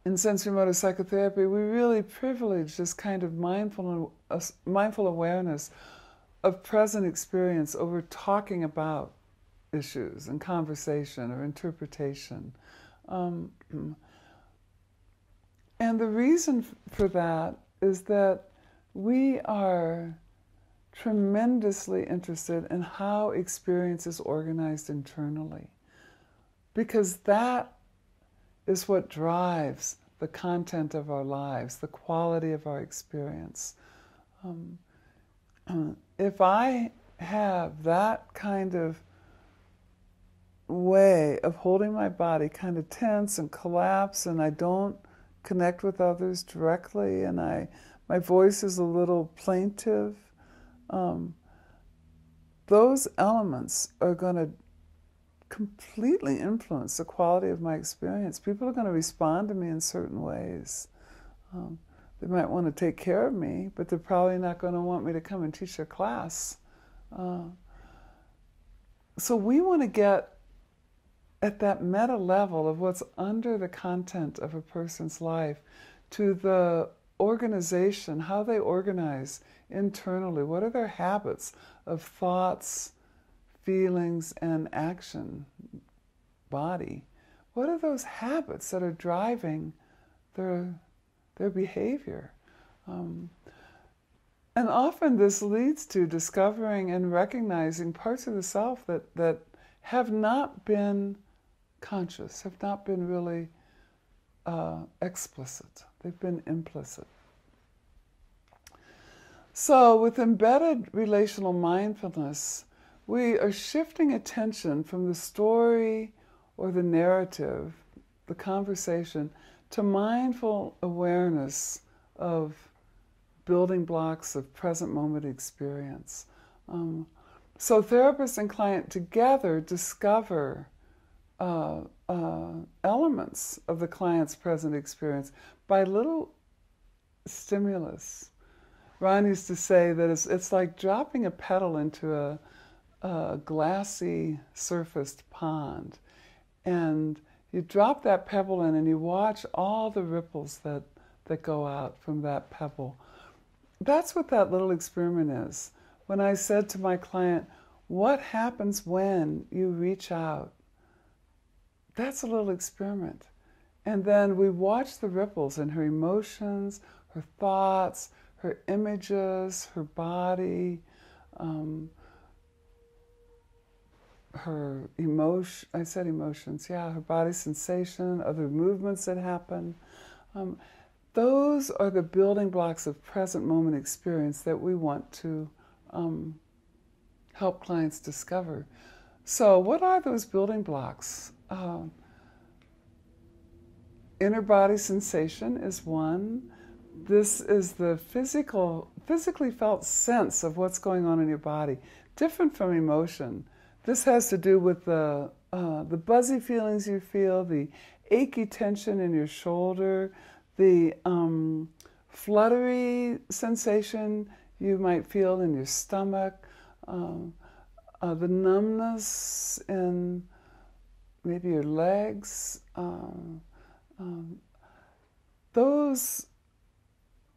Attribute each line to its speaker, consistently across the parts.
Speaker 1: in sensory-motor psychotherapy, we really privilege this kind of mindful awareness of present experience over talking about issues and conversation or interpretation. Um, and the reason for that is that we are tremendously interested in how experience is organized internally, because that is what drives the content of our lives, the quality of our experience. If I have that kind of way of holding my body kind of tense and collapse, and I don't connect with others directly, and my voice is a little plaintive, those elements are going to completely influence the quality of my experience. People are going to respond to me in certain ways. They might want to take care of me, but they're probably not going to want me to come and teach their class. So we want to get at that meta level of what's under the content of a person's life, to the organization, how they organize internally. What are their habits of thoughts, feelings, and action, body? What are those habits that are driving their behavior? And often this leads to discovering and recognizing parts of the self that have not been conscious, have not been really explicit. They've been implicit. So with embedded relational mindfulness, we are shifting attention from the story or the narrative, the conversation, to mindful awareness of building blocks of present moment experience. So therapist and client together discover elements of the client's present experience by little stimulus. Ron used to say that it's like dropping a pebble into a glassy surfaced pond, and you drop that pebble in and you watch all the ripples that go out from that pebble. That's what that little experiment is. When I said to my client, what happens when you reach out? That's a little experiment. And then we watch the ripples in her emotions, her thoughts, her images, her body, her emotion, I said emotions, yeah, her body sensation, other movements that happen. Those are the building blocks of present moment experience that we want to help clients discover. So what are those building blocks? Inner body sensation is one. This is the physically felt sense of what's going on in your body, different from emotion. This has to do with the buzzy feelings you feel, the achy tension in your shoulder, the fluttery sensation you might feel in your stomach, the numbness in maybe your legs. Those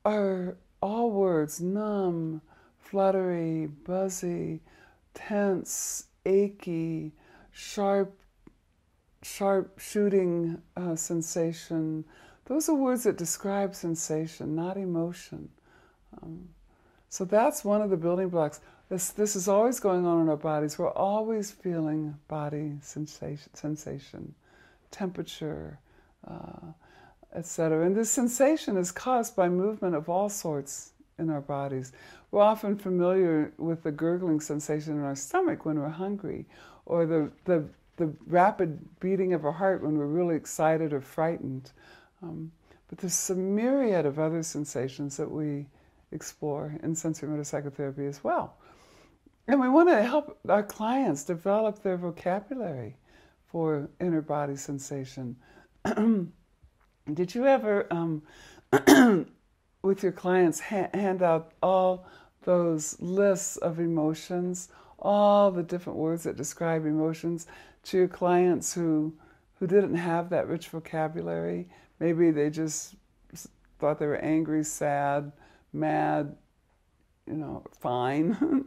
Speaker 1: are all words: numb, fluttery, buzzy, tense, achy, sharp shooting sensation. Those are words that describe sensation, not emotion. So that's one of the building blocks. This is always going on in our bodies. We're always feeling body sensation, temperature, etc. And this sensation is caused by movement of all sorts in our bodies. We're often familiar with the gurgling sensation in our stomach when we're hungry, or the rapid beating of our heart when we're really excited or frightened. But there's a myriad of other sensations that we explore in sensory-motor psychotherapy as well. And we want to help our clients develop their vocabulary for inner body sensation. Did you ever, with your clients, hand out all those lists of emotions, all the different words that describe emotions, to your clients who who didn't have that rich vocabulary. Maybe they just thought they were angry, sad, mad, fine.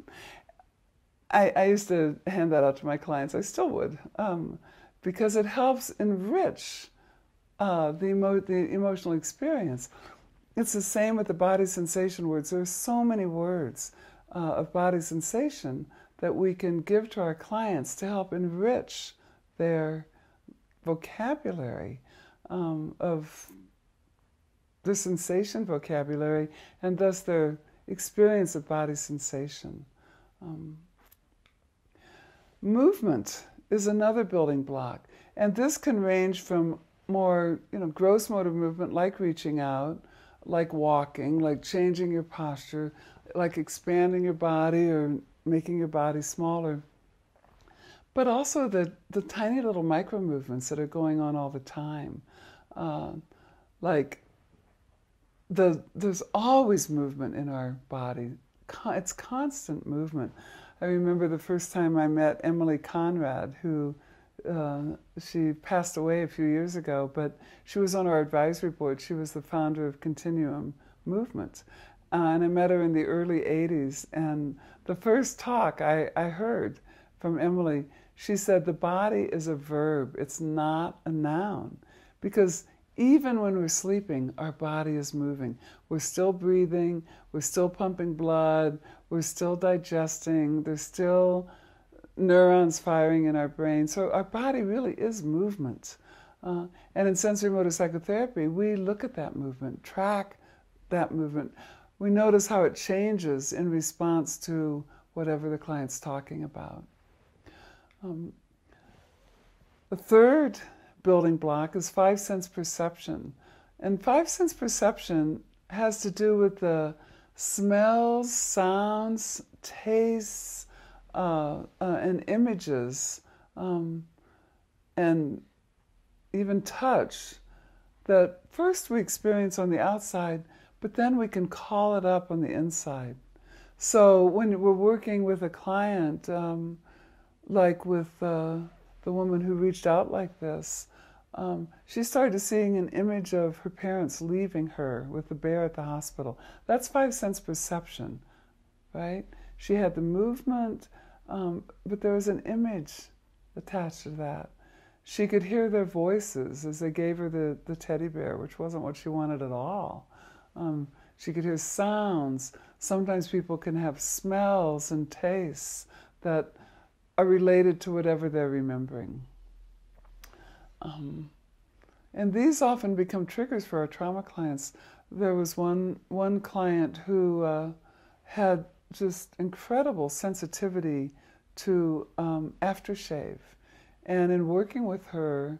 Speaker 1: I used to hand that out to my clients. I still would, because it helps enrich the emotional experience. It's the same with the body sensation words. There are so many words of body sensation that we can give to our clients to help enrich their vocabulary of the sensation vocabulary, and thus their experience of body sensation. Movement is another building block, and this can range from more, gross motor movement, like reaching out, like walking, like changing your posture, like expanding your body or making your body smaller, but also the tiny little micro movements that are going on all the time. There's always movement in our body. It's constant movement. I remember the first time I met Emily Conrad, who she passed away a few years ago, but she was on our advisory board. She was the founder of Continuum Movement. And I met her in the early 80s. And the first talk I heard from Emily, she said the body is a verb. It's not a noun. Because even when we're sleeping, our body is moving. We're still breathing. We're still pumping blood. We're still digesting. There's still neurons firing in our brain. So our body really is movement. And in sensory motor psychotherapy, we look at that movement, track that movement. We notice how it changes in response to whatever the client's talking about. The third building block is five-sense perception. And five-sense perception has to do with the smells, sounds, tastes, and images, and even touch that first we experience on the outside, but then we can call it up on the inside. So when we're working with a client, like with the woman who reached out like this, she started seeing an image of her parents leaving her with the bear at the hospital. That's five-sense perception, right? She had the movement, but there was an image attached to that. She could hear their voices as they gave her the teddy bear, which wasn't what she wanted at all. She could hear sounds. Sometimes people can have smells and tastes that are related to whatever they're remembering. And these often become triggers for our trauma clients. There was one client who had just incredible sensitivity to aftershave. And in working with her,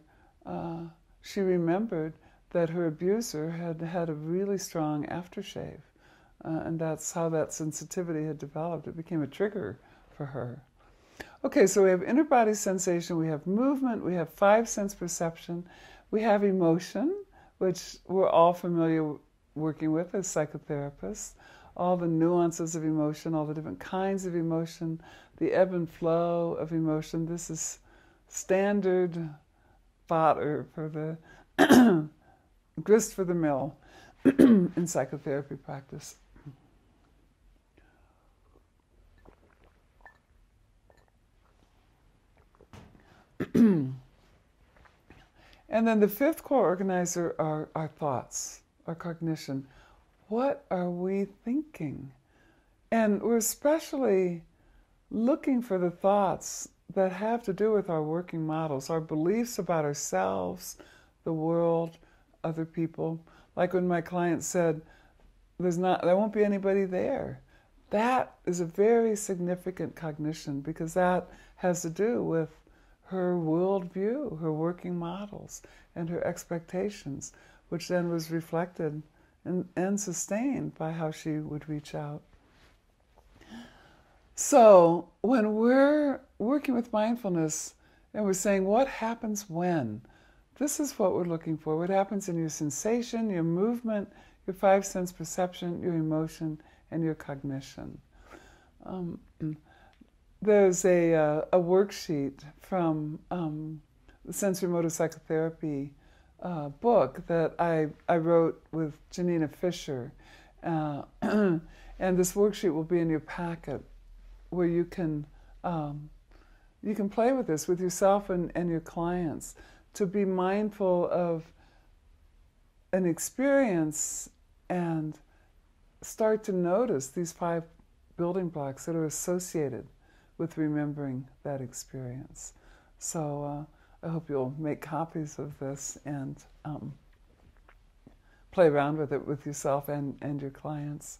Speaker 1: she remembered that her abuser had had a really strong aftershave. And that's how that sensitivity had developed. It became a trigger for her. Okay, so we have inner body sensation, we have movement, we have five-sense perception, we have emotion, which we're all familiar working with as psychotherapists, all the nuances of emotion, all the different kinds of emotion, the ebb and flow of emotion. This is standard fodder for the grist for the mill in psychotherapy practice. And then the fifth core organizer are our thoughts, our cognition. What are we thinking? And we're especially looking for the thoughts that have to do with our working models, our beliefs about ourselves, the world, other people. Like when my client said, there won't be anybody there. That is a very significant cognition, because that has to do with her worldview, her working models, and her expectations, which then was reflected and sustained by how she would reach out. So when we're working with mindfulness and we're saying, what happens when? This is what we're looking for. What happens in your sensation, your movement, your five-sense perception, your emotion, and your cognition. There's a worksheet from sensory motor psychotherapy book that I wrote with Janina Fisher. And this worksheet will be in your packet where you can play with this with yourself and your clients, to be mindful of an experience and start to notice these 5 building blocks that are associated with remembering that experience. So I hope you'll make copies of this and play around with it with yourself and your clients.